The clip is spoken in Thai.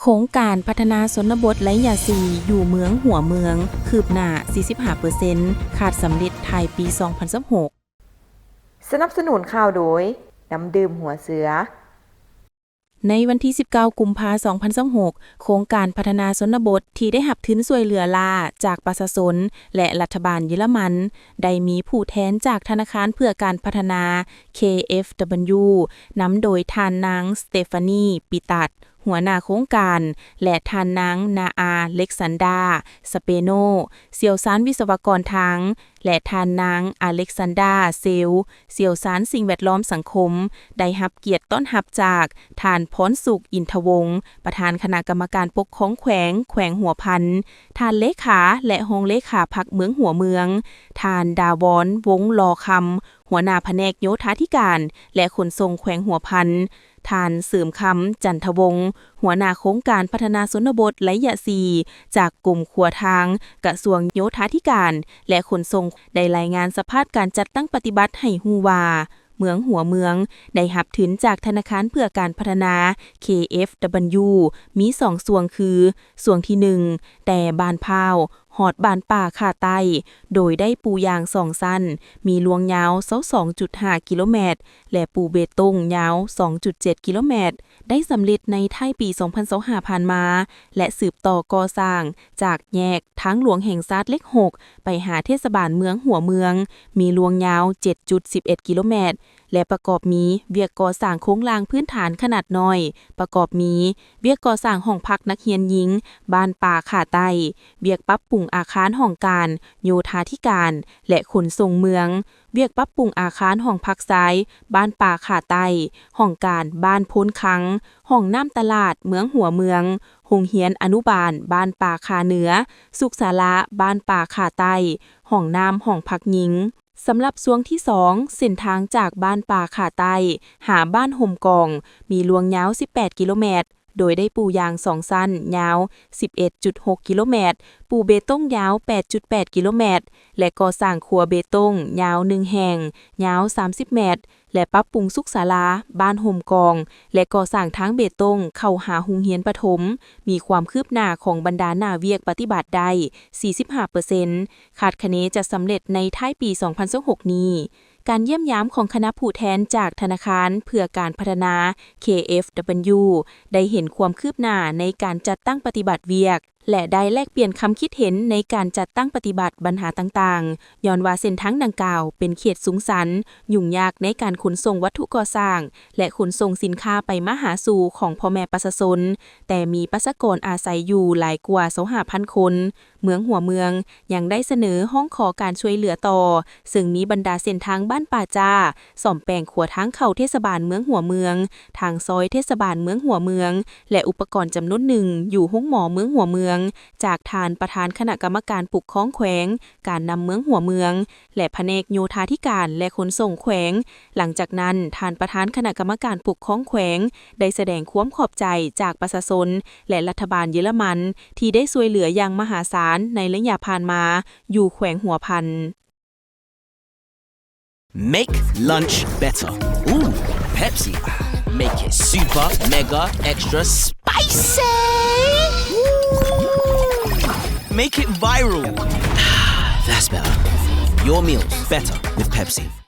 โครงการพัฒนาชนบทไร้ยาสีอยู่เมืองหัวเมืองคืบหน้า 45% ขาดสำเร็จภายปี 2026 สนับสนุนข่าวโดยน้ำดื่มหัวเสือในวันที่ 19 กุมภาพันธ์ 2026 โครงการพัฒนาชนบทที่ได้หับทุนช่วยเหลือลาจากประชาชนและรัฐบาลเยอรมันได้มีผู้แทนจากธนาคารเพื่อการพัฒนา KfW นำโดยท่านนางสเตฟานีปิตัดหัวหน้าโครงการและท่านนางนาอาเล็กซานดาสเปโนเสี่ยวชาญวิศวกรทางและท่านนางอเล็กซานดาเซลเสี่ยวชาญสิ่งแวดล้อมสังคมได้รับเกียรติต้อนรับจากท่านพรสุขอินทวงศ์ประธานคณะกรรมการปกครองแขวงหัวพันท่านเลขาและรองเลขาพรรคเมืองหัวเมืองท่านดาวอนวงลอคำหัวหน้าแผนกโยธาธิการและขนส่งแขวงหัวพันท่านเสริมคำจันทวงศ์หัวหน้าโครงการพัฒนาชนบทระยะ4จากกลุ่มขัวทางกระทรวงโยธาธิการและขนส่งได้รายงานสภาพการจัดตั้งปฏิบัติให้ฮู้ว่าเมืองหัวเมืองได้รับทุนจากธนาคารเพื่อการพัฒนา KfW มี2ส่วนคือส่วนที่1แต่บ้านพาวหอดบ้านป่าขาใต้โดยได้ปูยาง2สั้นมีลวงยาว 22.5 กิโลเมตรและปูเบตงยาว 2.7 กิโลเมตรได้สำเร็จในท้ายปี 2025 ผ่านมาและสืบต่อก่อสร้างจากแยกทางหลวงแห่งชาติเลข 6 ไปหาเทศบาลเมืองหัวเมืองมีลวงยาว 7.11 กิโลเมตรและประกอบมีเวียกก่อสร้างโครงรางพื้นฐานขนาดน้อยประกอบมีเวียกก่อสร้างห้องพักนักเรียนหญิงบ้านป่าขาใต้เวียกปรับปรุงอาคารห้องการโยธาธิการและขนส่งเมืองเวียกปรับปรุงอาคารห้องพักซ้ายบ้านป่าขาใต้ห้องการบ้านพ้นคังห้องน้ำตลาดเมืองหัวเมืองโรงเรียนอนุบาลบ้านป่าขาเหนือสุขศาลาบ้านป่าขาใต้ห้องน้ำห้องพักหญิงสำหรับช่วงที่2เส้นทางจากบ้านป่าขาใต้หาบ้านห่มกองมีลวงยาว 18 กิโลเมตรโดยได้ปูยาง2สั้นยาว 11.6 กิโลเมตรปูเบตงยาว 8.8 กิโลเมตรและก่อสร้างครัวเบตงยาว1แห่งยาว 30 เมตรและปรับปรุงสุขศาลาบ้านห่มกองและก่อสร้างทางเบตงเข้าหาโรงเรียนประถมมีความคืบหน้าของบรรดาหน้าเวียกปฏิบัติได้ 45% คาดคะเนจะสำเร็จในท้ายปี 2026 นี้การเยี่ยมยามของคณะผู้แทนจากธนาคารเพื่อการพัฒนา KfW ได้เห็นความคืบหน้าในการจัดตั้งปฏิบัติเวียกและได้แลกเปลี่ยนคำคิดเห็นในการจัดตั้งปฏิบัติปัญหาต่างๆย้อนว่าเส้นทางดังกล่าวเป็นเขตสูงสันยุ่งยากในการขนส่งวัตถุก่อสร้างและขนส่งสินค้าไปมาหาสู่ของพ่อแม่ประชาชนแต่มีประชากรอาศัยอยู่หลายกว่า 25,000 คนเมืองหัวเมืองยังได้เสนอห้องขอการช่วยเหลือต่อซึ่งมีบรรดาเส้นทางบ้านป่าจ้าซ่อมแปลงขัวทางเข้าเทศบาลเมืองหัวเมืองทางซอยเทศบาลเมืองหัวเมืองและอุปกรณ์จำนวนหนึ่งอยู่ห้องหมอเมืองหัวเมืองจากทานประธานคณะกรรมการปกครองแขวงการนำเมืองหัวเมืองและแผนกโยธาธิการและขนส่งแขวงหลังจากนั้นทานประธานคณะกรรมการปกครองแขวงได้แสดงความขอบใจจากประชาชนและรัฐบาลเยอรมันที่ได้ช่วยเหลืออย่างมหาศาลในระยะผ่านมาอยู่แขวงหัวพัน Make lunch better. Ooh, Pepsi. Make it super, mega, extra spicy. Make it viral. That's better. Your meals better with Pepsi.